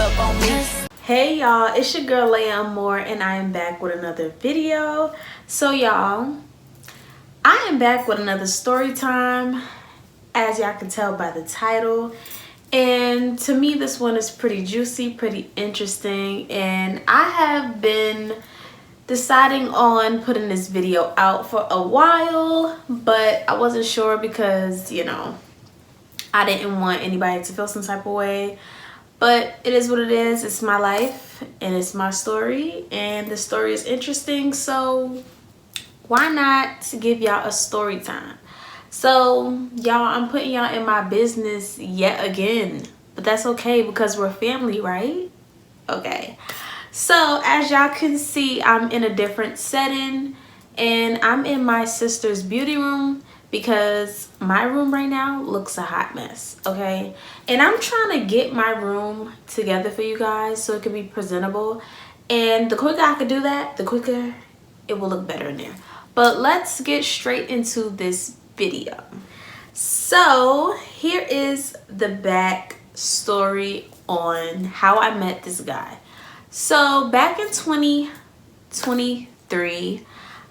up on me. Hey y'all, it's your girl Leia Moore and I am back with another video. So y'all, I am back with another story time, as y'all can tell by the title. And to me, this one is pretty juicy, pretty interesting, and I have been deciding on putting this video out for a while, but I wasn't sure because, you know, I didn't want anybody to feel some type of way. But it is what it is. It's my life and it's my story, and the story is interesting, so why not give y'all a story time? So y'all, I'm putting y'all in my business yet again, but that's okay because we're family, right? Okay, so as y'all can see, I'm in a different setting and I'm in my sister's beauty room because my room right now looks a hot mess, okay? And I'm trying to get my room together for you guys so it can be presentable, and the quicker I can do that, the quicker it will look better in there. But let's get straight into this video. So here is the back story on how I met this guy. So back in 2023,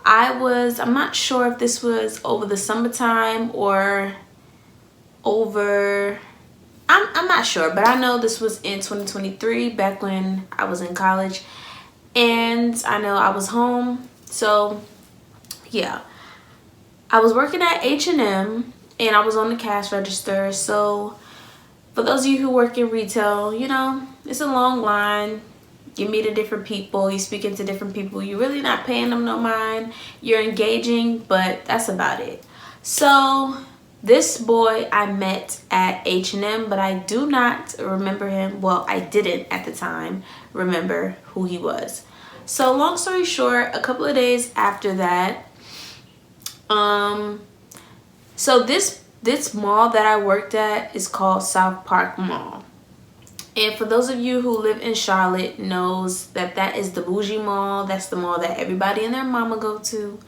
I'm not sure if this was over the summertime or over, I'm not sure, but I know this was in 2023, back when I was in college, and I know I was home. So yeah, I was working at H&M and I was on the cash register. So for those of you who work in retail, you know, it's a long line. You're meeting different people, you're speaking to different people, you're really not paying them no mind, you're engaging, but that's about it. So this boy I met at H&M, but I do not remember him. Well, I didn't at the time remember who he was. So long story short, a couple of days after that, so this mall that I worked at is called South Park Mall. And for those of you who live in Charlotte knows that that is the bougie mall. That's the mall that everybody and their mama go to.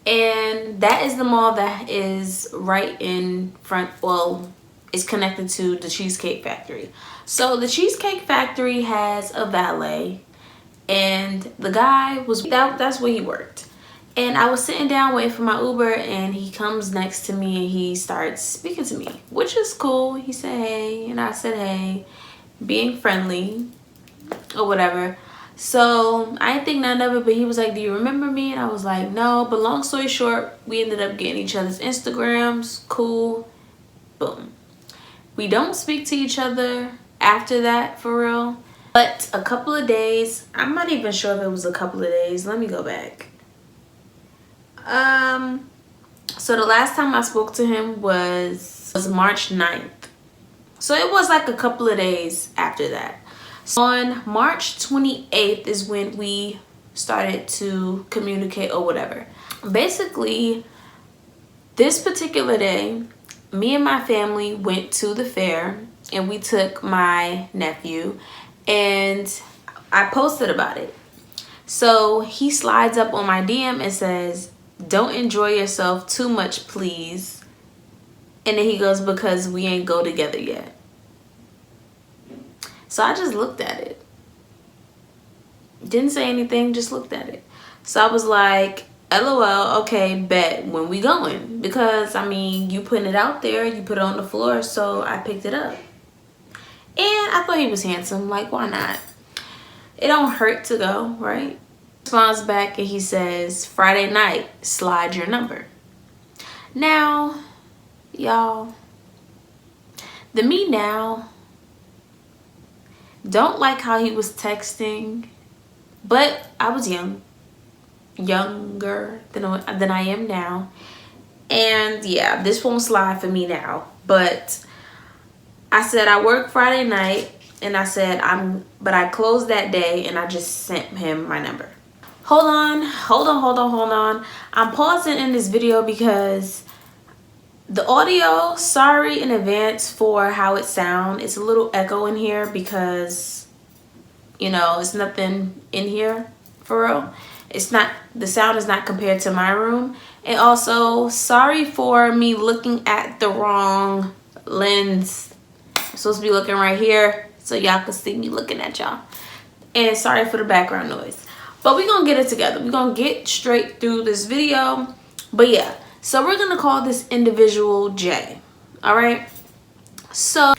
And that is the mall that is right in front, well, it's connected to the Cheesecake Factory. So the Cheesecake Factory has a valet, and the guy was, that's where he worked. And I was sitting down waiting for my Uber, and he comes next to me and he starts speaking to me, which is cool. He said, hey, and I said, hey, being friendly or whatever. So I didn't think none of it, but he was like, do you remember me? And I was like, no. But long story short, we ended up getting each other's Instagrams. Cool. Boom. We don't speak to each other after that, for real. But a couple of days, I'm not even sure if it was a couple of days. Let me go back. So the last time I spoke to him was March 9th. So it was like a couple of days after that. So on March 28th is when we started to communicate or whatever. Basically, this particular day, me and my family went to the fair and we took my nephew, and I posted about it. So he slides up on my DM and says, don't enjoy yourself too much, please. And then he goes, because we ain't go together yet. So I just looked at it. Didn't say anything, just looked at it. So I was like, LOL, okay, bet, when we going? Because, I mean, you putting it out there, you put it on the floor, so I picked it up. And I thought he was handsome, like, why not? It don't hurt to go, right? Responds back and he says, Friday night, slide your number. Now, y'all, the me now don't like how he was texting, but I was younger than I am now, and yeah, this won't slide for me now. But I said I work Friday night, and I said but I closed that day, and I just sent him my number. Hold on. I'm pausing in this video because the audio, sorry in advance for how it sounds. It's a little echo in here because, you know, it's nothing in here for real. It's not, the sound is not compared to my room. And also, sorry for me looking at the wrong lens. I'm supposed to be looking right here. so y'all can see me looking at y'all. And sorry for the background noise. But we're going to get it together. We're going to get straight through this video. But yeah, so we're going to call this individual J. All right. So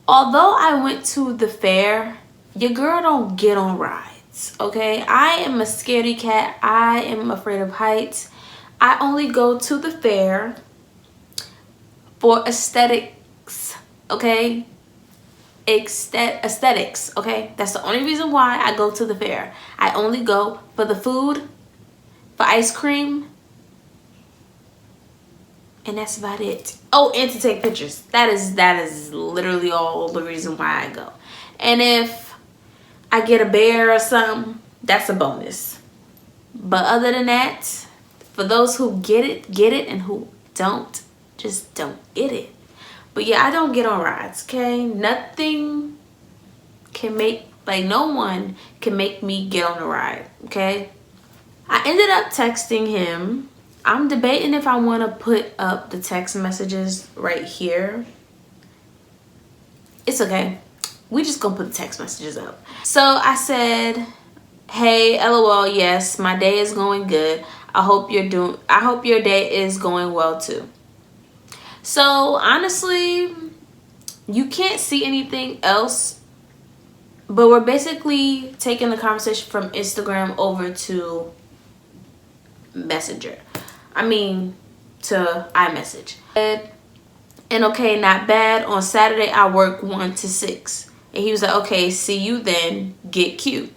although I went to the fair, your girl don't get on rides. Okay. I am a scaredy cat. I am afraid of heights. I only go to the fair for aesthetics. Okay. Aesthetics. Okay. That's the only reason why I go to the fair. I only go for the food, for ice cream, and that's about it. Oh, and to take pictures. That is literally all the reason why I go. And if I get a bear or something, that's a bonus. But other than that, for those who get it, and who don't, just don't get it. But yeah, I don't get on rides, okay? Nothing can make, like, no one can make me get on a ride, okay? I ended up texting him. I'm debating if I want to put up the text messages right here. It's okay. We just gonna put the text messages up. So I said, hey, LOL, yes, my day is going good. I hope your day is going well too. So honestly, you can't see anything else, but we're basically taking the conversation from Instagram over to Messenger. I mean, to iMessage. And okay, not bad. On Saturday, I work 1 to 6. And he was like, okay, see you then. Get cute.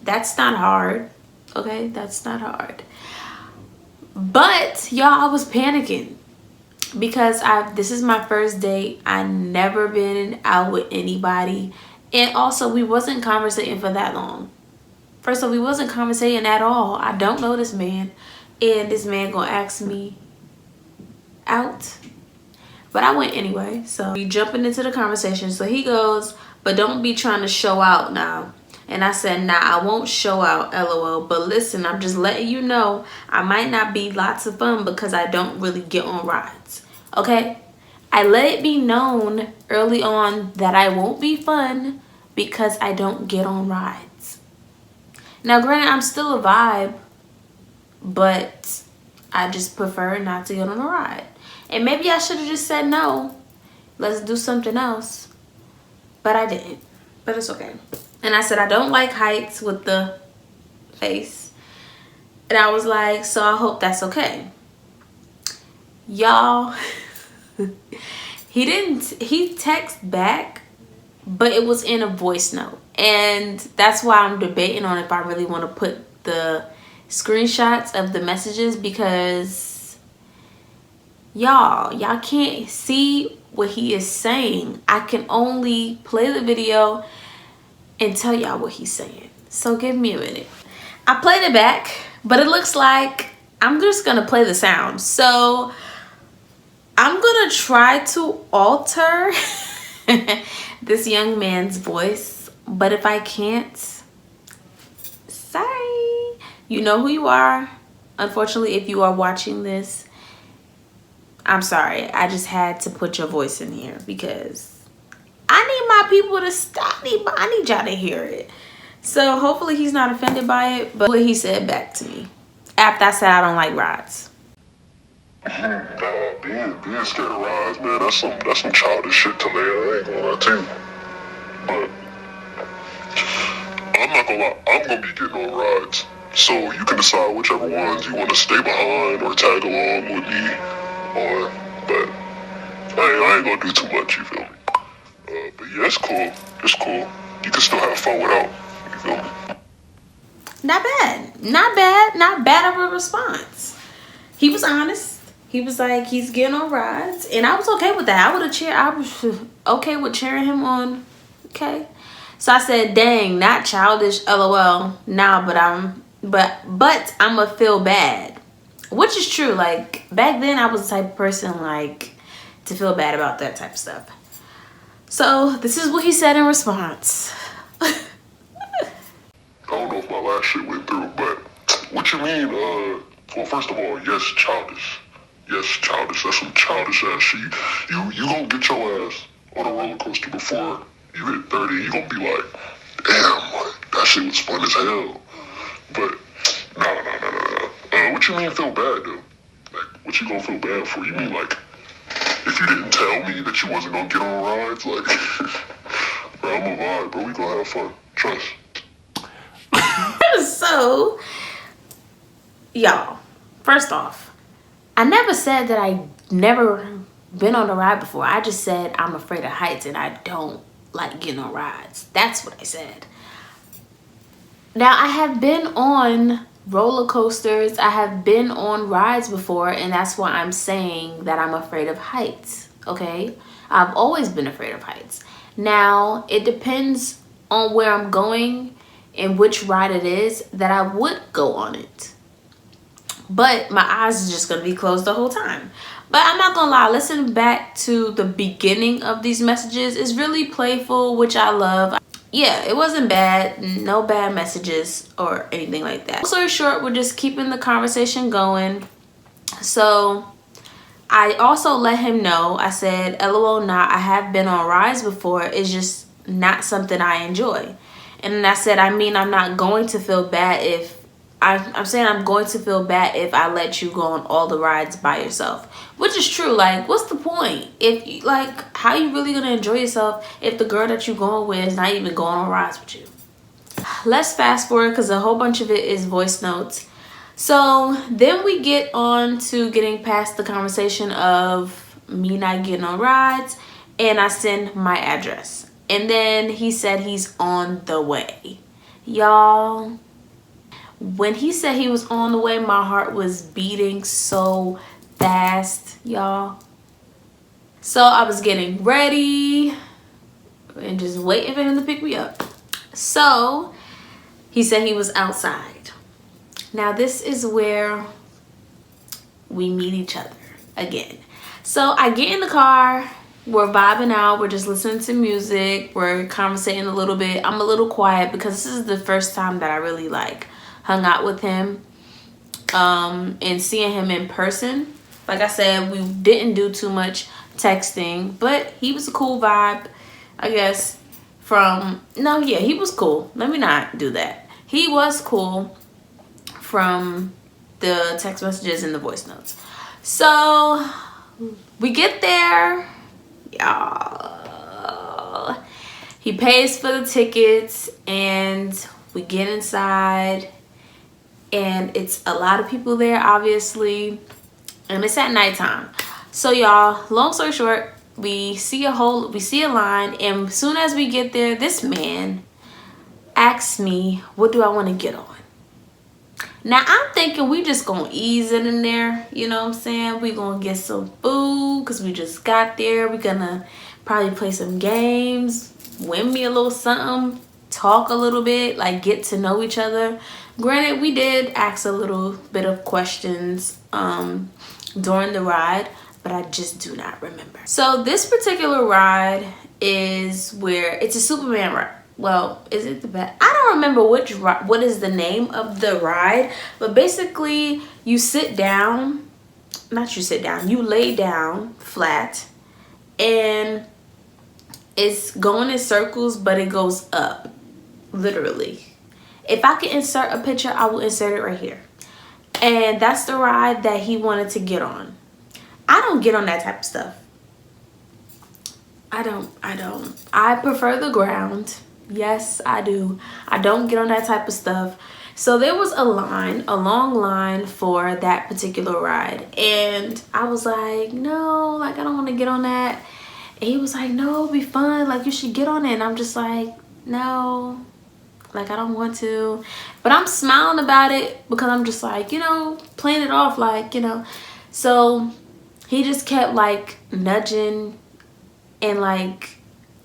That's not hard. Okay, that's not hard. But y'all, I was panicking because this is my first date. I never been out with anybody, and also we wasn't conversating for that long. First of all, we wasn't conversating at all. I don't know this man, and this man gonna ask me out, but I went anyway. So we jumping into the conversation. So he goes, but don't be trying to show out now. And I said, nah, I won't show out, LOL. But listen, I'm just letting you know I might not be lots of fun because I don't really get on rides. Okay? I let it be known early on that I won't be fun because I don't get on rides. Now, granted, I'm still a vibe, but I just prefer not to get on a ride. And maybe I should have just said no. Let's do something else. But I didn't. But it's okay. And I said, I don't like heights with the face. And I was like, so I hope that's okay. Y'all, he texted back, but it was in a voice note. And that's why I'm debating on if I really want to put the screenshots of the messages, because y'all can't see what he is saying. I can only play the video and tell y'all what he's saying. So give me a minute. I played it back, but it looks like I'm just gonna play the sound. So I'm gonna try to alter this young man's voice, but if I can't, sorry. You know who you are. Unfortunately, if you are watching this, I'm sorry. I just had to put your voice in here because I need my people to stop me, but I need y'all to hear it. So hopefully he's not offended by it, but what he said back to me after I said I don't like rides. Being scared of rides, man, that's some childish shit to me. I ain't gonna lie to you. But I'm not gonna lie, I'm gonna be getting on rides. So you can decide whichever ones you want to stay behind or tag along with me on. But I ain't gonna do too much, you feel me? But yeah, it's cool. It's cool. You can still have fun without. You feel me? Not bad. Not bad. Not bad of a response. He was honest. He was like, he's getting on rides. And I was okay with that. I was okay with cheering him on. Okay. So I said, dang, not childish, LOL. Nah, but I'ma feel bad. Which is true. Like, back then I was the type of person, like, to feel bad about that type of stuff. So this is what he said in response. I don't know if my last shit went through, but what you mean? Well, first of all, yes, childish. Yes, childish. That's some childish ass shit. You gonna get your ass on a roller coaster before you hit 30, you gonna be like, damn, like, that shit was fun as hell. But, nah. What you mean feel bad, though? Like, what you gonna feel bad for? You mean, like, if you didn't tell me that you wasn't gonna get on rides, like, bro, I'm a vibe, bro. We gonna have fun. Trust. So, y'all, first off, I never said that I never been on a ride before. I just said I'm afraid of heights and I don't like getting on rides. That's what I said. Now, I have been on roller coasters. I have been on rides before, and that's why I'm saying that I'm afraid of heights, okay? I've always been afraid of heights. Now, it depends on where I'm going and which ride it is that I would go on it. But my eyes are just going to be closed the whole time. But I'm not going to lie, listen back to the beginning of these messages. It's really playful, which I love. Yeah, it wasn't bad. No bad messages or anything like that. Long story short, we're just keeping the conversation going. So I also let him know, I said, LOL, I have been on rides before. It's just not something I enjoy. And then I said, I mean, I'm not going to feel bad if I'm saying I'm going to feel bad if I let you go on all the rides by yourself, which is true. Like, what's the point? If you, like, how you really gonna enjoy yourself if the girl that you going with is not even going on rides with you? Let's fast forward because a whole bunch of it is voice notes. So then we get on to getting past the conversation of me not getting on rides, and I send my address, and then he said he's on the way. Y'all, when he said he was on the way, my heart was beating so fast, y'all. So I was getting ready and just waiting for him to pick me up. So he said he was outside. Now this is where we meet each other again. So I get in the car, we're vibing out, we're just listening to music, we're conversating a little bit. I'm a little quiet because this is the first time that I really like hung out with him and seeing him in person. Like I said, we didn't do too much texting, but he was a cool vibe, I guess. He was cool. Let me not do that. He was cool from the text messages and the voice notes. So we get there, y'all. He pays for the tickets and we get inside. And it's a lot of people there, obviously, and it's at nighttime. So y'all, long story short, we see a line, and as soon as we get there, this man asks me, what do I want to get on? Now I'm thinking we just gonna ease it in there, you know what I'm saying? We gonna get some food because we just got there. We're gonna probably play some games, win me a little something, talk a little bit, like get to know each other. Granted, we did ask a little bit of questions during the ride, but I just do not remember. So this particular ride is where it's a Superman ride. Well, is it the best? I don't remember what is the name of the ride, but basically you sit down, you lay down flat, and it's going in circles, but it goes up, literally. If I could insert a picture, I will insert it right here. And that's the ride that he wanted to get on. I don't get on that type of stuff. I don't. I prefer the ground. Yes, I do. I don't get on that type of stuff. So there was a long line for that particular ride. And I was like, no, like I don't want to get on that. And he was like, no, it'll be fun. Like you should get on it. And I'm just like, no. Like I don't want to, but I'm smiling about it because I'm just like, you know, playing it off like, you know. So he just kept like nudging and like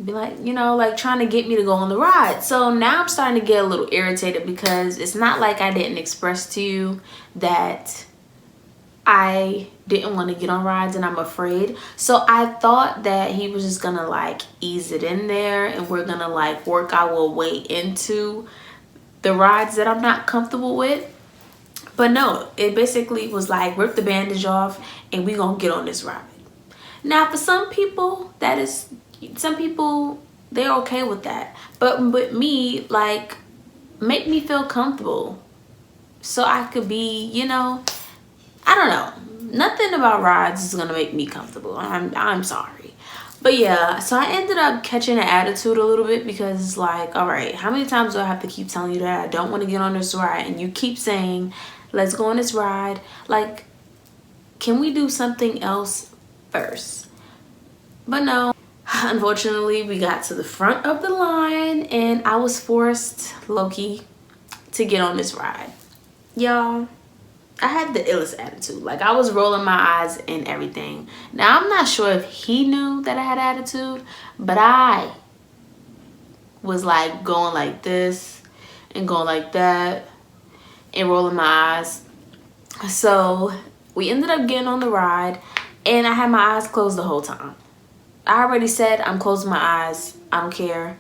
be like, you know, like trying to get me to go on the ride. So now I'm starting to get a little irritated because it's not like I didn't express to you that I didn't want to get on rides and I'm afraid. So I thought that he was just gonna like ease it in there and we're gonna like work our way into the rides that I'm not comfortable with. But no, it basically was like rip the bandage off and we gonna get on this ride. Now for some people they're okay with that. But with me, like, make me feel comfortable so I could be, you know, I don't know. Nothing about rides is gonna make me comfortable. I'm sorry. But yeah, so I ended up catching an attitude a little bit because it's like, all right, how many times do I have to keep telling you that I don't want to get on this ride, and you keep saying, let's go on this ride? Like, can we do something else first? But no, unfortunately, we got to the front of the line and I was forced, low-key, to get on this ride. Y'all, I had the illest attitude. Like, I was rolling my eyes and everything. Now, I'm not sure if he knew that I had attitude, but I was like going like this and going like that and rolling my eyes. So we ended up getting on the ride and I had my eyes closed the whole time. I already said I'm closing my eyes. I don't care.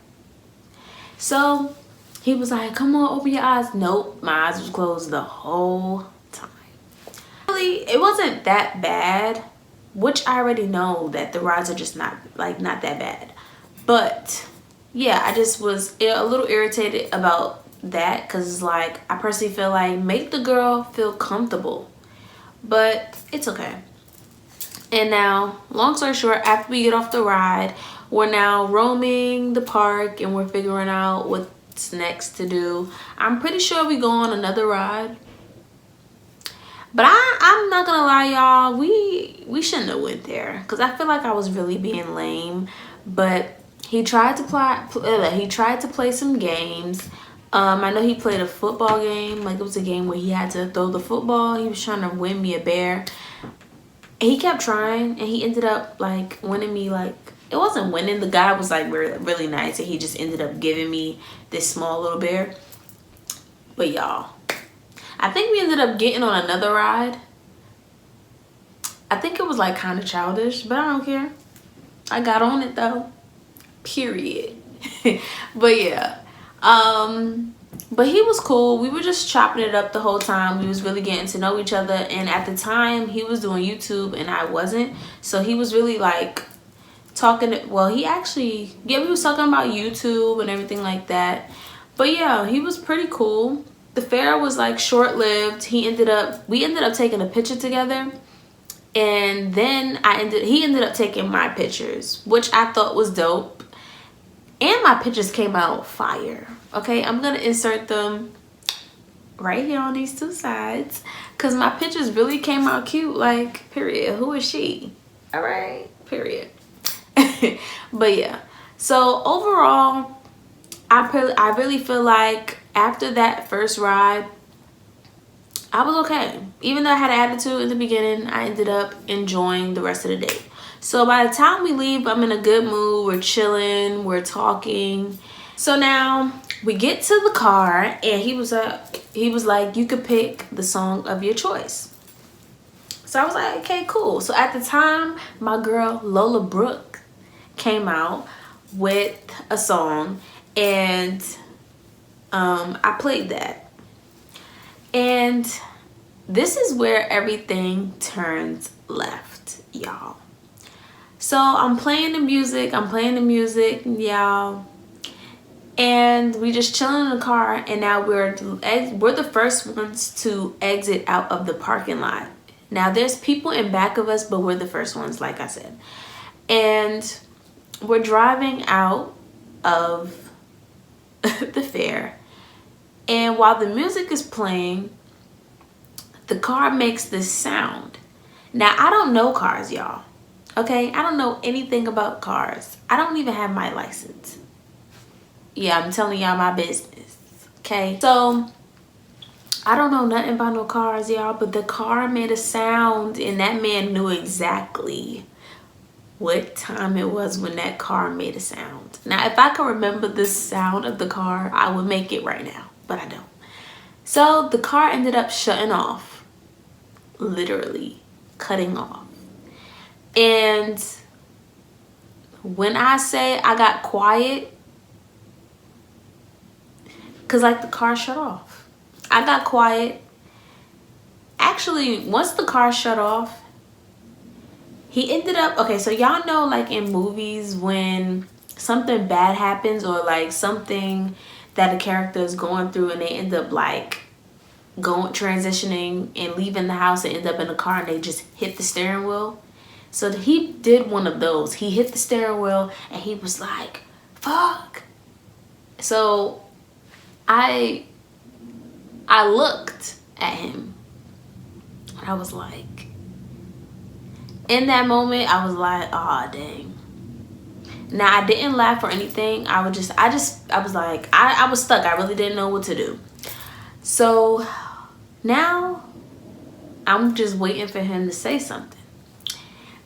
So he was like, come on, open your eyes. Nope, my eyes was closed the whole time. Really, it wasn't that bad, which I already know that the rides are just not that bad. But yeah, I just was a little irritated about that because it's like, I personally feel like make the girl feel comfortable, but it's okay. And now, long story short, after we get off the ride, we're now roaming the park and we're figuring out what's next to do. I'm pretty sure we go on another ride. But I'm not gonna lie, y'all, we shouldn't have went there because I feel like I was really being lame. But he tried to play some games. I know he played a football game. Like, it was a game where he had to throw the football. He was trying to win me a bear. He kept trying and he ended up like winning me. Like, it wasn't winning, the guy was like really nice and he just ended up giving me this small little bear. But y'all, I think we ended up getting on another ride. I think it was like kind of childish, but I don't care. I got on it though, period. But yeah, but he was cool. We were just chopping it up the whole time. We was really getting to know each other. And at the time, he was doing YouTube and I wasn't. So he was really like talking. Well, he actually, yeah, we was talking about YouTube and everything like that. But yeah, he was pretty cool. The fair was like short-lived. We ended up taking a picture together. And then he ended up taking my pictures, which I thought was dope. And my pictures came out fire. Okay, I'm gonna insert them right here on these two sides because my pictures really came out cute. Like, period. Who is she? All right, period. But yeah, so overall, I really feel like after that first ride, I was okay. Even though I had an attitude in the beginning, I ended up enjoying the rest of the day. So by the time we leave, I'm in a good mood. We're chilling, we're talking. So now we get to the car and he was like, you could pick the song of your choice. So I was like, okay, cool. So at the time, my girl Lola Brooke came out with a song and I played that. And this is where everything turns left, y'all. So I'm playing the music, y'all. And we just chilling in the car, and now we're the first ones to exit out of the parking lot. Now there's people in back of us, but we're the first ones, like I said. And we're driving out of the fair, and while the music is playing, the car makes this sound. Now I don't know cars, y'all. Okay, I don't know anything about cars. I don't even have my license. Yeah, I'm telling y'all my business. Okay, so I don't know nothing about no cars, y'all, but the car made a sound and that man knew exactly what time it was when that car made a sound. Now, if I could remember the sound of the car, I would make it right now, but I don't. So the car ended up shutting off, literally cutting off. And when I say I got quiet, because like the car shut off, I got quiet. Actually, once the car shut off, he ended up, okay, so y'all know like in movies when something bad happens, or like something that a character is going through and they end up like transitioning and leaving the house and end up in a car and they just hit the steering wheel. So he did one of those. He hit the steering wheel and he was like, fuck. So I looked at him. I was like, in that moment, I was like, oh dang. Now I didn't laugh or anything. I was like, I was stuck. I really didn't know what to do. So now I'm just waiting for him to say something.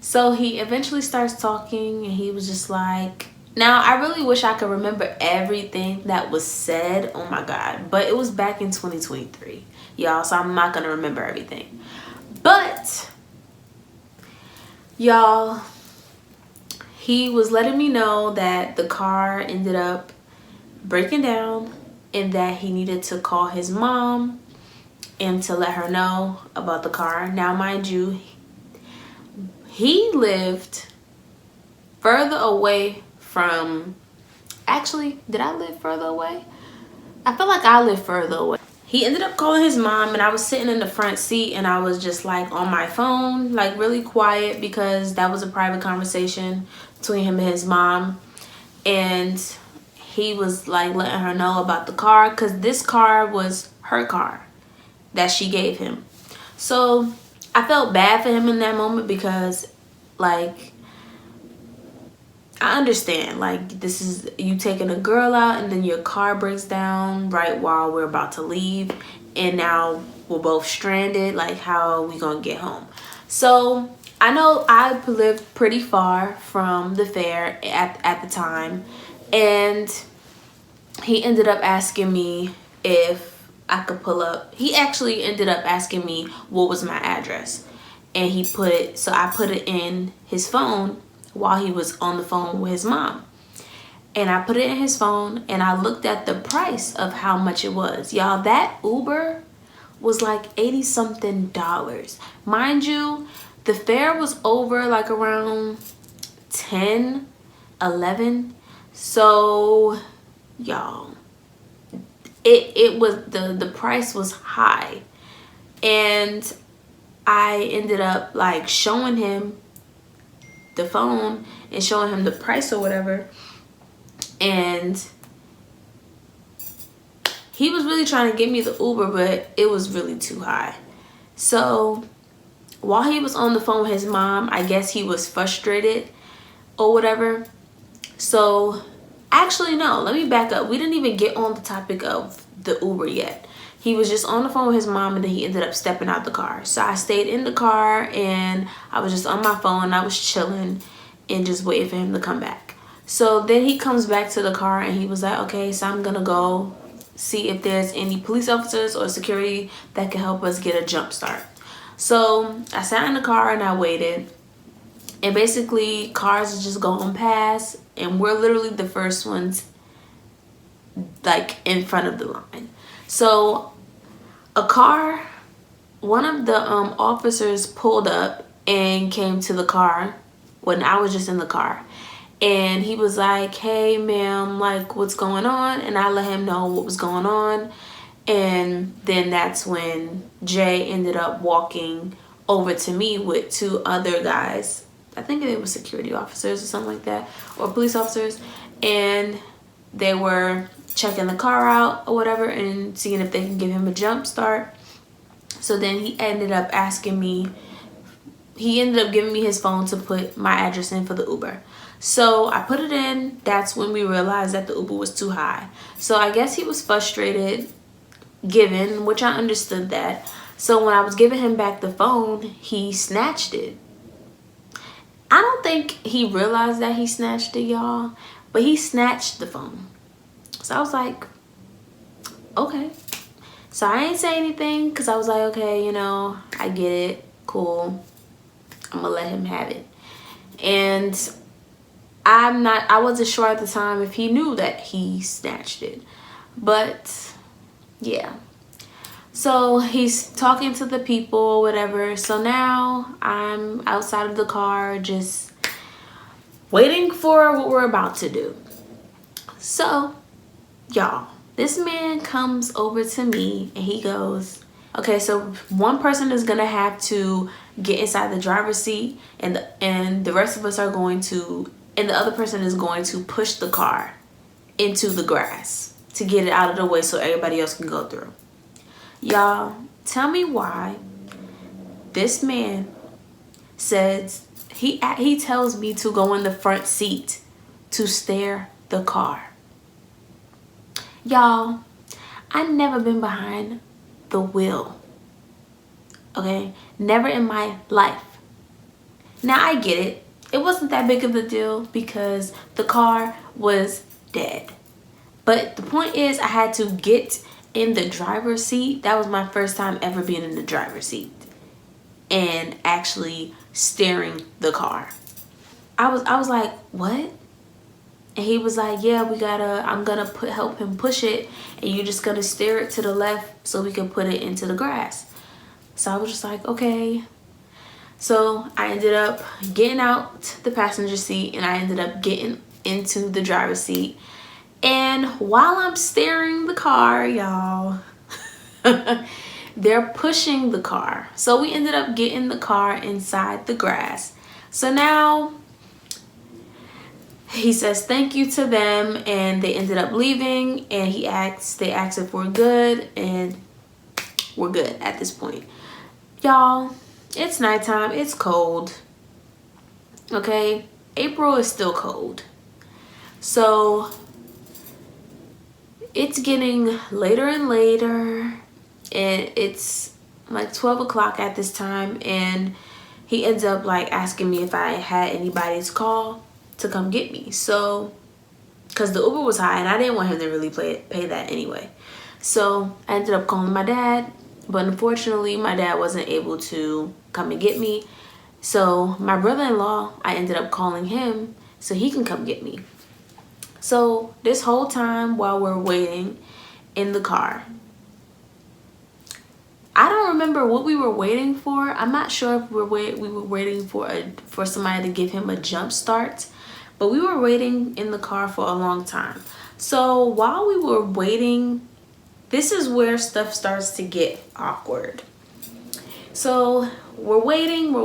So he eventually starts talking and he was just like, now I really wish I could remember everything that was said. Oh my God. But it was back in 2023, y'all. So I'm not going to remember everything. But y'all, he was letting me know that the car ended up breaking down and that he needed to call his mom and to let her know about the car. Now, mind you, he lived further away from, actually, did I live further away? I feel like I lived further away. He ended up calling his mom and I was sitting in the front seat and I was just like on my phone, like really quiet, because that was a private conversation between him and his mom. And he was like letting her know about the car, because this car was her car that she gave him. So I felt bad for him in that moment, because like, I understand, like, this is you taking a girl out and then your car breaks down right while we're about to leave and now we're both stranded. Like, how are we gonna get home? So I know I lived pretty far from the fair at the time, and he ended up asking me if I could pull up. He actually ended up asking me what was my address, and he put it, so I put it in his phone while he was on the phone with his mom. And I put it in his phone and I looked at the price of how much it was. Y'all, that Uber was like 80 something dollars. Mind you, the fare was over like around 10, 11. So y'all, it was, the price was high. And I ended up like showing him the phone and showing him the price or whatever, and he was really trying to get me the Uber, but it was really too high. So while he was on the phone with his mom, I guess he was frustrated or whatever. So actually, no, let me back up. We didn't even get on the topic of the Uber yet. He was just on the phone with his mom and then he ended up stepping out the car. So I stayed in the car and I was just on my phone. I was chilling and just waiting for him to come back. So then he comes back to the car and he was like, okay, so I'm gonna go see if there's any police officers or security that can help us get a jump start. So I sat in the car and I waited. And basically cars are just going past and we're literally the first ones like in front of the line. So a car, one of the officers pulled up and came to the car when I was just in the car. And he was like, hey, ma'am, like, what's going on? And I let him know what was going on. And then that's when Jay ended up walking over to me with two other guys. I think they were security officers or something like that, or police officers. And they were checking the car out or whatever and seeing if they can give him a jump start. So then he ended up asking me, he ended up giving me his phone to put my address in for the Uber. So I put it in. That's when we realized that the Uber was too high. So I guess he was frustrated, given, which I understood that. So when I was giving him back the phone, he snatched it. I don't think he realized that he snatched it, y'all, but he snatched the phone. So I was like, okay. So I ain't say anything because I was like, okay, you know, I get it. Cool. I'm gonna let him have it. And I wasn't sure at the time if he knew that he snatched it. But yeah. So he's talking to the people or whatever. So now I'm outside of the car just waiting for what we're about to do. So, y'all, this man comes over to me and he goes, okay, so one person is gonna have to get inside the driver's seat, and the rest of us are going to, and the other person is going to push the car into the grass to get it out of the way so everybody else can go through. Y'all, tell me why this man says he tells me to go in the front seat to steer the car. Y'all, I've never been behind the wheel. Okay? Never in my life. Now I get it. It wasn't that big of a deal because the car was dead. But the point is, I had to get in the driver's seat. That was my first time ever being in the driver's seat and actually steering the car. I was like, what? And he was like, yeah, I'm gonna help him push it, and you're just gonna steer it to the left so we can put it into the grass. So I was just like, okay. So I ended up getting out the passenger seat and I ended up getting into the driver's seat. And while I'm steering the car, y'all, they're pushing the car. So we ended up getting the car inside the grass. So now he says thank you to them, and they ended up leaving, and they asked if we're good, and we're good at this point. Y'all, it's nighttime, it's cold. Okay, April is still cold. So it's getting later and later, and it's like 12 o'clock at this time, and he ends up like asking me if I had anybody's call to come get me. So because the Uber was high and I didn't want him to really pay that anyway. So I ended up calling my dad, but unfortunately my dad wasn't able to come and get me. So my brother-in-law, I ended up calling him so he can come get me. So this whole time while we're waiting in the car, I don't remember what we were waiting for. I'm not sure if we were waiting for somebody to give him a jump start, but we were waiting in the car for a long time. So while we were waiting, this is where stuff starts to get awkward. So we're waiting,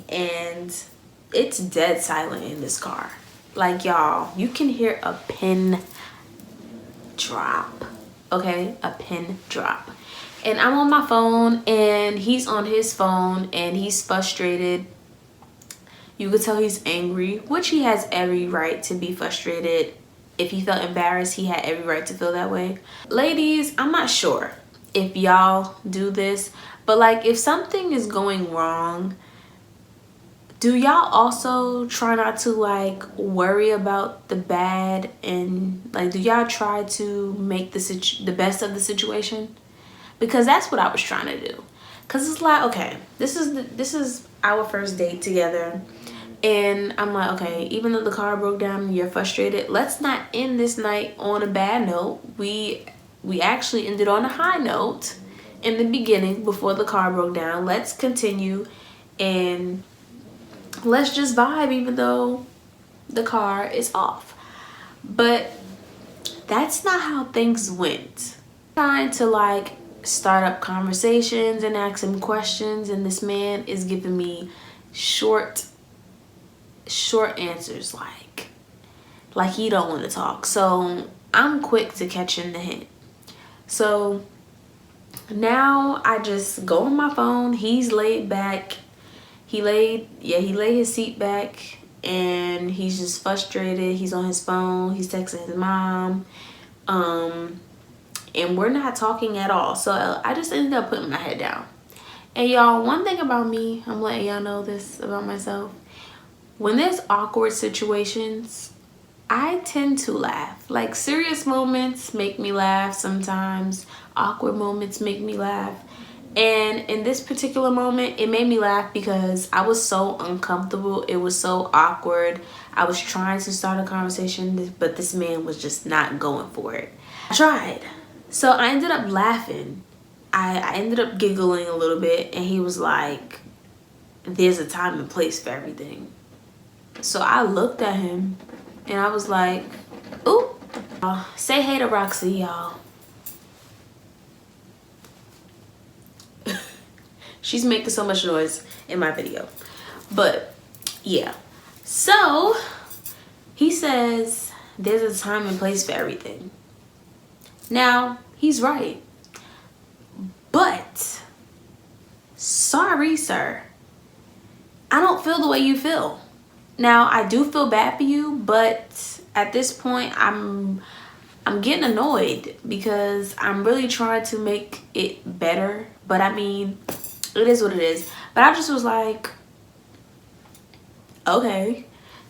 and it's dead silent in this car. Like, y'all, you can hear a pin drop. Okay, a pin drop. And I'm on my phone and he's on his phone and he's frustrated. You could tell he's angry, which he has every right to be frustrated. If he felt embarrassed, he had every right to feel that way. Ladies, I'm not sure if y'all do this, but like if something is going wrong, do y'all also try not to like worry about the bad, and like do y'all try to make the best of the situation? Because that's what I was trying to do. Cause it's like, okay, this is our first date together, and I'm like, okay, even though the car broke down and you're frustrated, let's not end this night on a bad note. We actually ended on a high note in the beginning before the car broke down. Let's continue and let's just vibe even though the car is off. But that's not how things went. Trying to like start up conversations and ask him questions, and this man is giving me short answers, like he don't want to talk. So I'm quick to catch in the hint. So now I just go on my phone. He's laid back. He laid his seat back and he's just frustrated. He's on his phone. He's texting his mom. And we're not talking at all. So I just ended up putting my head down. And y'all, one thing about me, I'm letting y'all know this about myself. When there's awkward situations, I tend to laugh. Like serious moments make me laugh sometimes. Awkward moments make me laugh. And in this particular moment, it made me laugh because I was so uncomfortable. It was so awkward. I was trying to start a conversation, but this man was just not going for it. I tried. So I ended up laughing. I ended up giggling a little bit, and he was like, there's a time and place for everything. So I looked at him and I was like, ooh, say hey to Roxy, y'all. She's making so much noise in my video. But yeah. So he says there's a time and place for everything. Now, he's right. But sorry, sir. I don't feel the way you feel. Now, I do feel bad for you, but at this point, I'm getting annoyed because I'm really trying to make it better. But I mean, it is what it is. But I just was like, okay.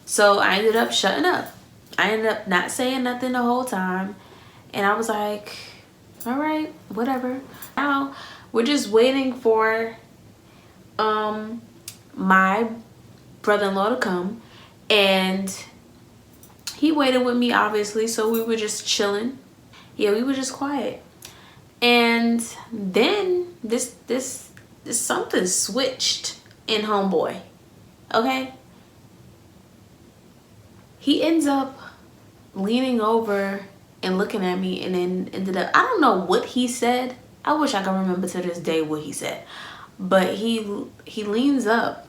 So I ended up shutting up. I ended up not saying nothing the whole time. And I was like, all right, whatever. Now we're just waiting for my brother-in-law to come, and he waited with me, obviously, so we were just chilling. Yeah, we were just quiet. And then this something switched in homeboy. Okay, he ends up leaning over and looking at me, and then ended up, I don't know what he said. I wish I could remember to this day what he said. But he leans up,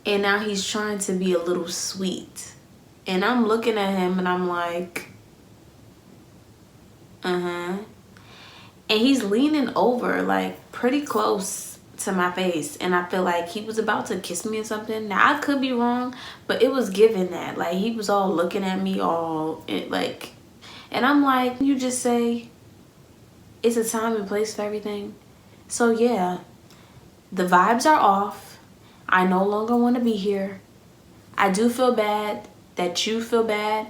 and now he's trying to be a little sweet. And I'm looking at him and I'm like, uh-huh. And he's leaning over like pretty close to my face, and I feel like he was about to kiss me or something. Now I could be wrong, but it was given that. Like, he was all looking at me all like, and I'm like, you just say it's a time and place for everything. So yeah, the vibes are off. I no longer want to be here. I do feel bad that you feel bad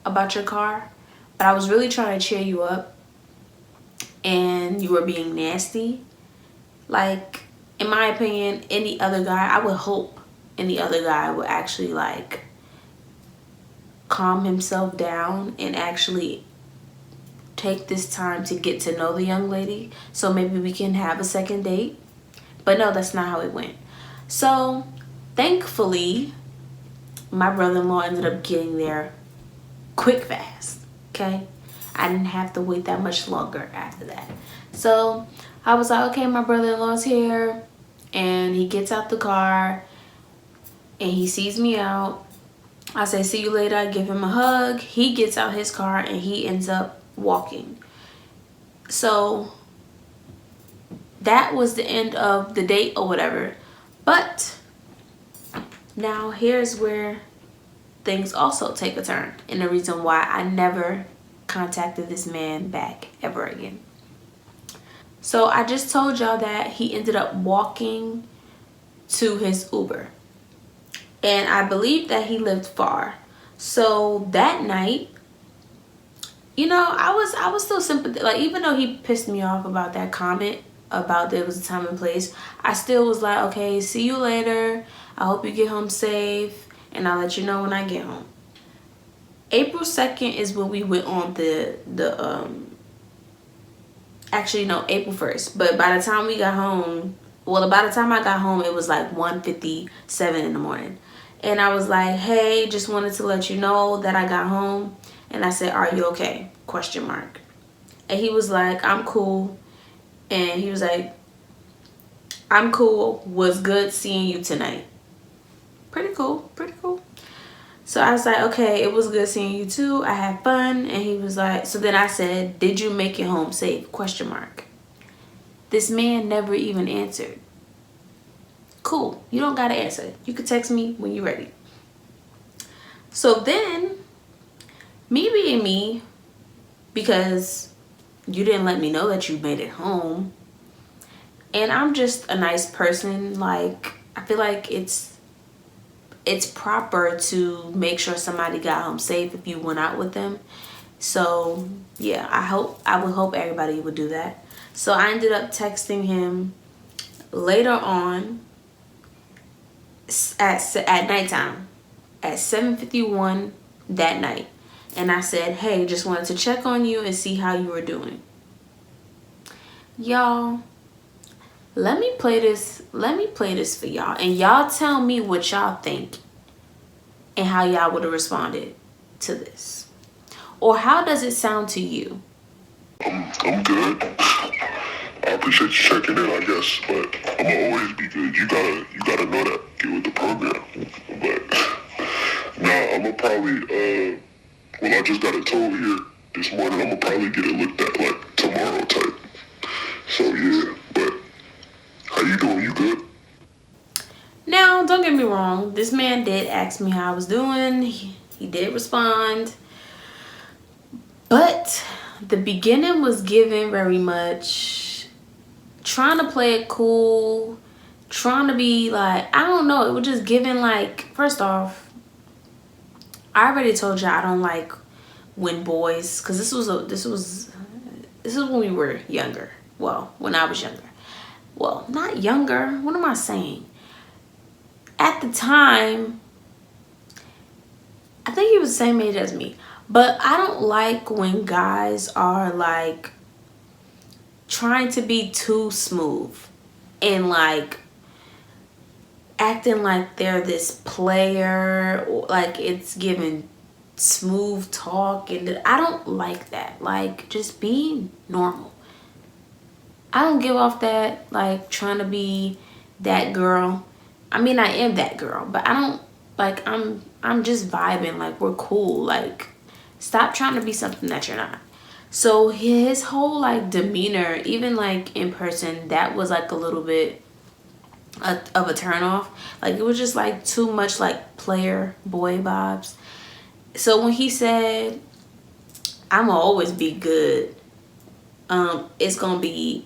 about your car, but I was really trying to cheer you up, and you were being nasty. Like, in my opinion, any other guy, I would hope any other guy would actually like calm himself down and actually take this time to get to know the young lady, so maybe we can have a second date. But no, that's not how it went. So thankfully, my brother-in-law ended up getting there quick fast. Okay, I didn't have to wait that much longer after that. So I was like, okay, my brother-in-law's here. And he gets out the car and he sees me out. I say, see you later. I give him a hug. He gets out his car and he ends up walking. So that was the end of the date or whatever. But now here's where things also take a turn, and the reason why I never contacted this man back ever again. So I just told y'all that he ended up walking to his Uber, and I believe that he lived far. So that night, you know, I was still sympathetic. Like, even though he pissed me off about that comment about there was a time and place, I still was like, okay, see you later. I hope you get home safe, and I'll let you know when I get home. April 2nd is when we went on actually no, April 1st. But by the time we got home, well, by the time I got home, it was like 1:57 in the morning. And I was like, hey, just wanted to let you know that I got home. And I said, are you okay? Question mark. And he was like, I'm cool. And he was like, I'm cool. Was good seeing you tonight. Pretty cool. Pretty cool. So I was like, okay, it was good seeing you too. I had fun. And he was like, so then I said, did you make it home safe? Question mark. This man never even answered. Cool. You don't got to answer. You can text me when you're ready. So then, me being me, because you didn't let me know that you made it home, and I'm just a nice person, like, I feel like it's proper to make sure somebody got home safe if you went out with them. So yeah, I would hope everybody would do that. So I ended up texting him later on at nighttime at 7:51 that night, and I said, hey, just wanted to check on you and see how you were doing. Y'all, let me play this for y'all, and y'all tell me what y'all think. and how y'all would have responded to this? Or how does it sound to you? I'm good. I appreciate you checking in, I guess, but I'ma always be good. You gotta know that. Get with the program. But nah, I'ma probably well, I just got it told here this morning. I'ma probably get it looked at like tomorrow type. So yeah, but how you doing? You good? Now, don't get me wrong. This man did ask me how I was doing. He did respond. But the beginning was given very much trying to play it cool, trying to be like, I don't know. It was just giving like, first off, I already told you I don't like when boys, because this is when we were younger. Well, when I was younger. Well, not younger. What am I saying? At the time, I think he was the same age as me. But I don't like when guys are like trying to be too smooth and like acting like they're this player, or like it's giving smooth talk, and I don't like that. Like, just be normal. I don't give off that like trying to be that girl. I mean, I am that girl, but I don't like, I'm just vibing, like we're cool. Like, stop trying to be something that you're not. So his whole like demeanor, even like in person, that was like a little bit of a turn off. Like, it was just like too much like player boy vibes. So when he said, I'ma always be good, it's gonna be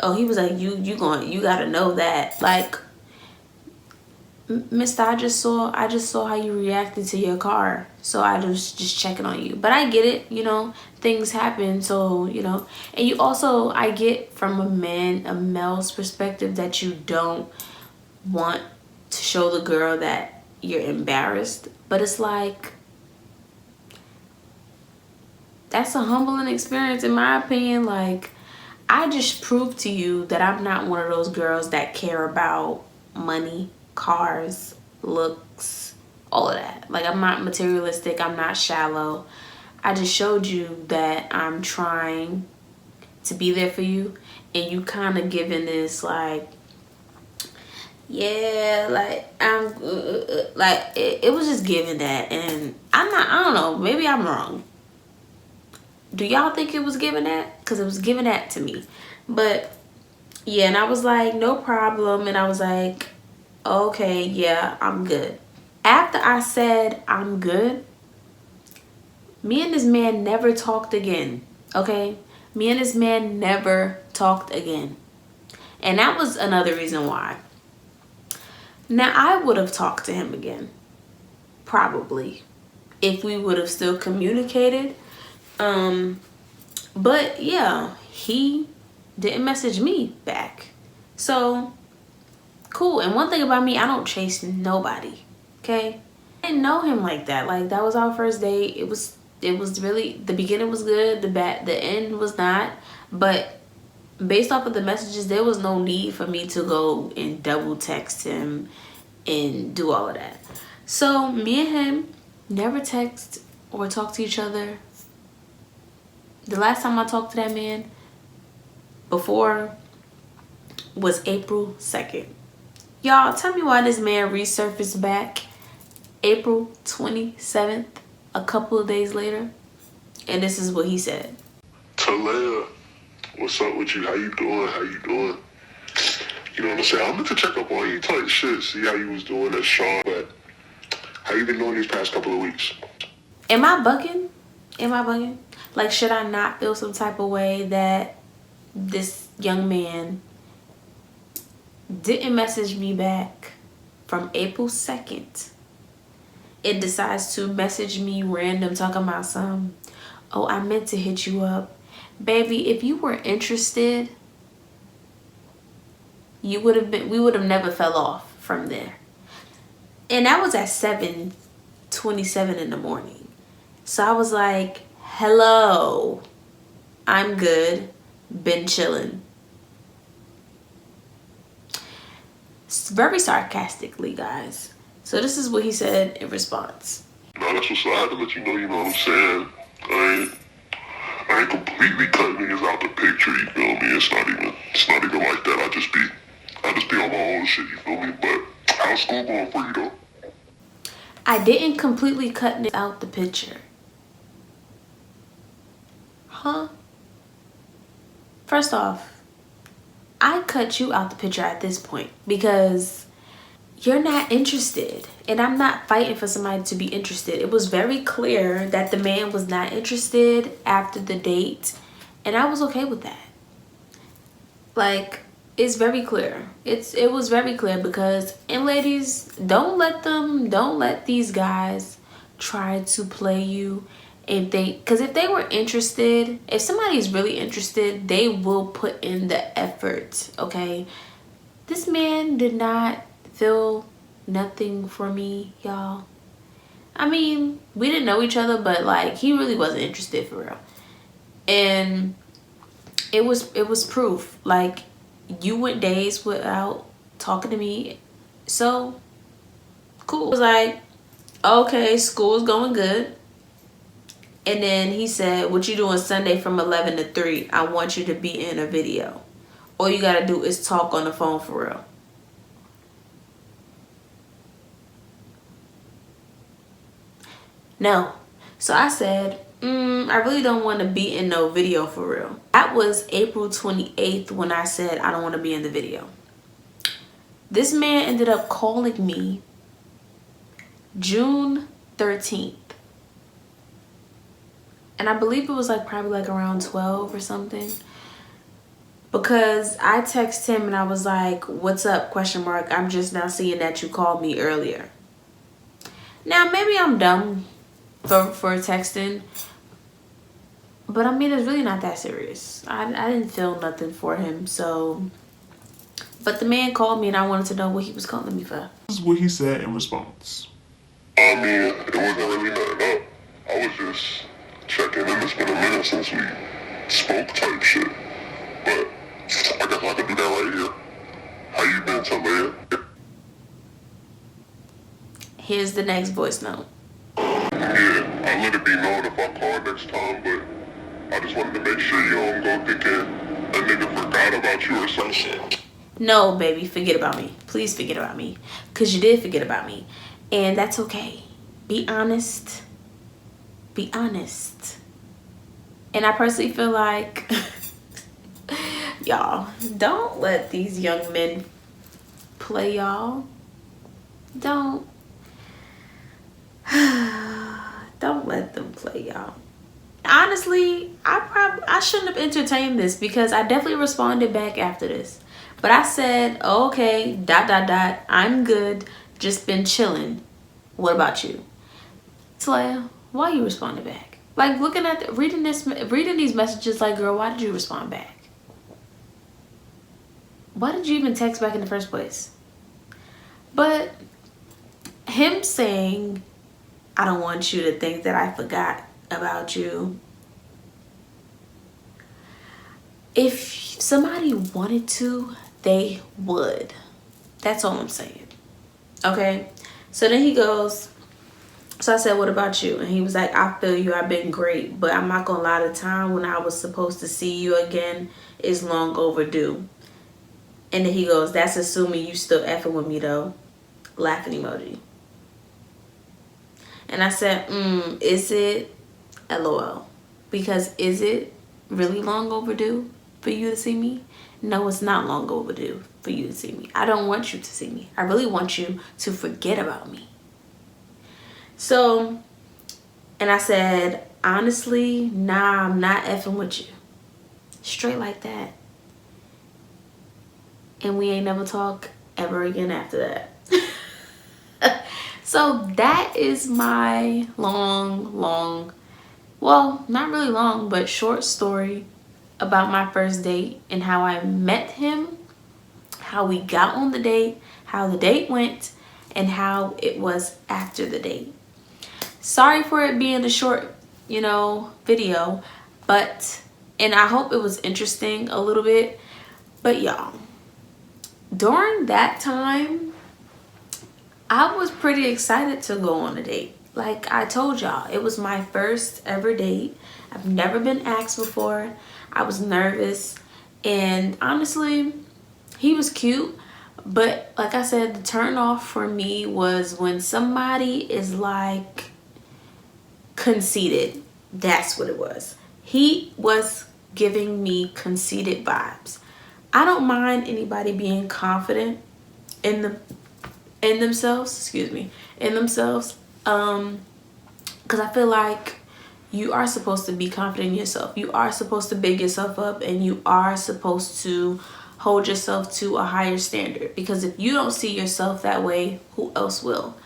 oh, he was like, you gotta know that. Like, Mister, I just saw how you reacted to your car, so I was just checking on you. But I get it, you know, things happen, so, you know. And you also, I get from a male's perspective, that you don't want to show the girl that you're embarrassed. But it's like, that's a humbling experience in my opinion. Like, I just proved to you that I'm not one of those girls that care about money, cars, looks, all of that. Like, I'm not materialistic. I'm not shallow. I just showed you that I'm trying to be there for you, and you kind of giving this like, yeah, like I'm like it was just giving that. And I don't know, maybe I'm wrong. Do y'all think it was giving that? Because it was giving that to me. But yeah, and I was like, no problem. And I was like, okay, yeah, I'm good. After I said I'm good, me and this man never talked again. Okay? Me and this man never talked again. And that was another reason why. Now, I would have talked to him again. Probably. If we would have still communicated. But yeah, he didn't message me back. So, cool. And one thing about me, I don't chase nobody. Okay? I didn't know him like that. Like, that was our first date. It was really, the beginning was good, the end was not. But based off of the messages, there was no need for me to go and double text him and do all of that. So me and him never text or talk to each other. The last time I talked to that man before was April 2nd. Y'all, tell me why this man resurfaced back April 27th, a couple of days later. And this is what he said. Talea, what's up with you? How you doing? How you doing? You know what I'm saying? I meant to check up on you type shit, see how you was doing at Sean. But how you been doing these past couple of weeks? Am I bugging? Like, should I not feel some type of way that this young man didn't message me back from April 2nd? It decides to message me random talking about some, oh, I meant to hit you up. Baby, if you were interested, we would have never fell off from there. And that was at 7:27 in the morning. So I was like, hello, I'm good, been chilling. Very sarcastically, guys. So this is what he said in response. Nah, that's what's I had to let you know what I'm saying? I ain't completely cutting niggas out the picture, you feel me? It's not even like that. I just be on my own shit, you feel me? But how's school going for you though? I didn't completely cut niggas out the picture. Huh? First off, I cut you out the picture at this point because you're not interested, and I'm not fighting for somebody to be interested. It was very clear that the man was not interested after the date, and I was okay with that. Like, it's very clear. It was very clear because, and ladies, don't let these guys try to play you. Because if they were interested, if somebody's really interested, they will put in the effort, okay? This man did not feel nothing for me, y'all. I mean, we didn't know each other, but like, he really wasn't interested for real. And it was proof. Like, you went days without talking to me, so cool. It was like, okay, school's going good. And then he said, what you doing Sunday from 11 to 3? I want you to be in a video. All you gotta do is talk on the phone for real. No. So I said, I really don't want to be in no video for real. That was April 28th when I said I don't want to be in the video. This man ended up calling me June 13th. And I believe it was like probably like around 12 or something. Because I texted him and I was like, what's up, question mark. I'm just now seeing that you called me earlier. Now, maybe I'm dumb for texting. But I mean, it's really not that serious. I didn't feel nothing for him, so. But the man called me and I wanted to know what he was calling me for. This is what he said in response. I mean, it wasn't really nothing up. I was just checking in. It's been a minute since we spoke type shit. But I guess I could do that right here. How you been, Talia? Here's the next voice note. Yeah, I'll let it be known if I call next time, but I just wanted to make sure you don't go thinking a nigga forgot about you or some shit. No, baby, forget about me. Please forget about me. Because you did forget about me. And that's okay. Be honest. Be honest. And I personally feel like, y'all, don't let these young men play y'all. Don't let them play y'all. Honestly, I shouldn't have entertained this because I definitely responded back after this. But I said, okay, ... I'm good. Just been chilling. What about you? Talia, why you responded back? Like, looking at reading these messages, like, girl, why did you respond back? Why did you even text back in the first place? But him saying, I don't want you to think that I forgot about you. If somebody wanted to, they would. That's all I'm saying. Okay? So then he goes, so I said, what about you? And he was like, I feel you. I've been great. But I'm not going to lie, the time when I was supposed to see you again is long overdue. And then he goes, that's assuming you still effing with me though. Laughing emoji. And I said, is it? LOL. Because is it really long overdue for you to see me? No, it's not long overdue for you to see me. I don't want you to see me. I really want you to forget about me. So, and I said, honestly, nah, I'm not effing with you. Straight like that. And we ain't never talk ever again after that. So that is my long, well, not really long, but short story about my first date and how I met him, how we got on the date, how the date went, and how it was after the date. Sorry for it being a short, video, and I hope it was interesting a little bit. But y'all, during that time, I was pretty excited to go on a date. Like I told y'all, it was my first ever date. I've never been asked before. I was nervous, and honestly, he was cute. But like I said, the turn off for me was when somebody is like conceited. That's what it was. He was giving me conceited vibes. I don't mind anybody being confident in themselves, excuse me, in themselves. Because I feel like you are supposed to be confident in yourself. You are supposed to big yourself up, and you are supposed to hold yourself to a higher standard. Because if you don't see yourself that way, who else will?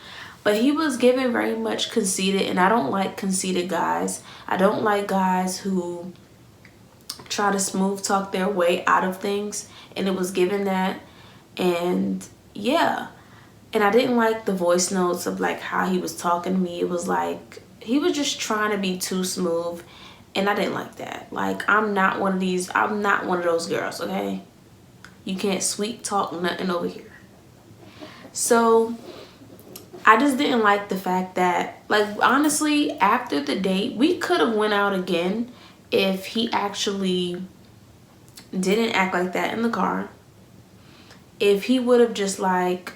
But he was given very much conceited, and I don't like conceited guys. I don't like guys who try to smooth talk their way out of things, and it was given that. And yeah, and I didn't like the voice notes of like how he was talking to me. It was like he was just trying to be too smooth, and I didn't like that. Like, I'm not one of those girls, okay? You can't sweet talk nothing over here. So I just didn't like the fact that, like, honestly, after the date, we could have went out again if he actually didn't act like that in the car. If he would have just like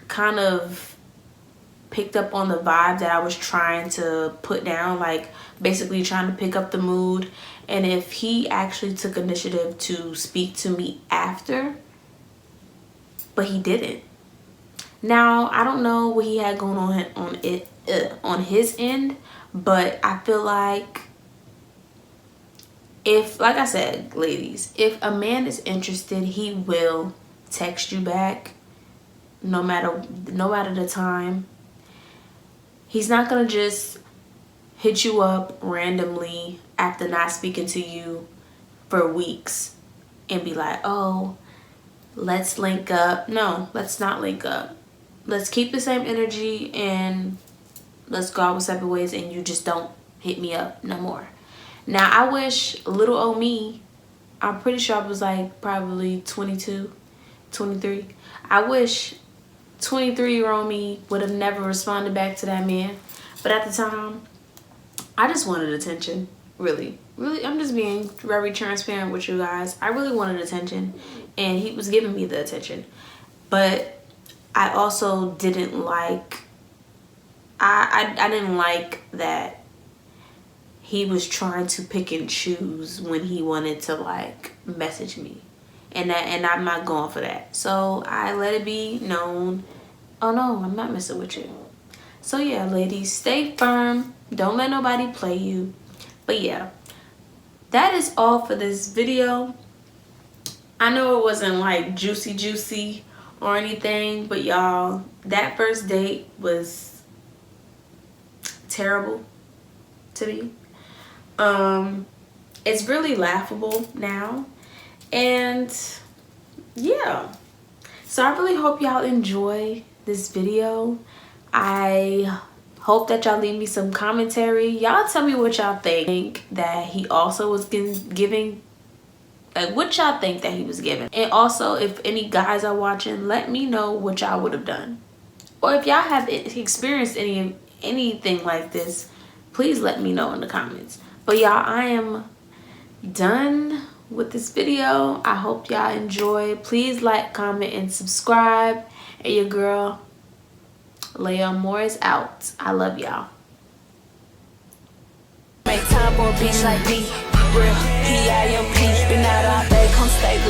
kind of picked up on the vibe that I was trying to put down, like basically trying to pick up the mood, and if he actually took initiative to speak to me after, but he didn't. Now, I don't know what he had going on his end, but I feel like if, like I said, ladies, if a man is interested, he will text you back no matter the time. He's not gonna just hit you up randomly after not speaking to you for weeks and be like, oh, let's link up. No, let's not link up. Let's keep the same energy and let's go our separate ways, and you just don't hit me up no more. Now, I wish little old me, I'm pretty sure I was like probably 22, 23. I wish 23-year-old me would have never responded back to that man. But at the time, I just wanted attention. Really, I'm just being very transparent with you guys. I really wanted attention, and he was giving me the attention. But I also didn't like, I didn't like that he was trying to pick and choose when he wanted to like message me, and I'm not going for that. So I let it be known, oh no, I'm not messing with you. So yeah, ladies, stay firm. Don't let nobody play you. But yeah, that is all for this video. I know it wasn't like juicy or anything, but y'all, that first date was terrible to me. It's really laughable now, and yeah, so I really hope y'all enjoy this video. I hope that y'all leave me some commentary. Y'all tell me what y'all think that he also was giving, like what y'all think that he was giving. And also, if any guys are watching, let me know what y'all would have done, or if y'all have experienced anything like this, please let me know in the comments. But y'all, I am done with this video. I hope y'all enjoy. Please like, comment, and subscribe. And your girl Leah Moore is out. I love y'all. Make time for a bitch like me. Real P-I-M-P. Been out all day, come stay with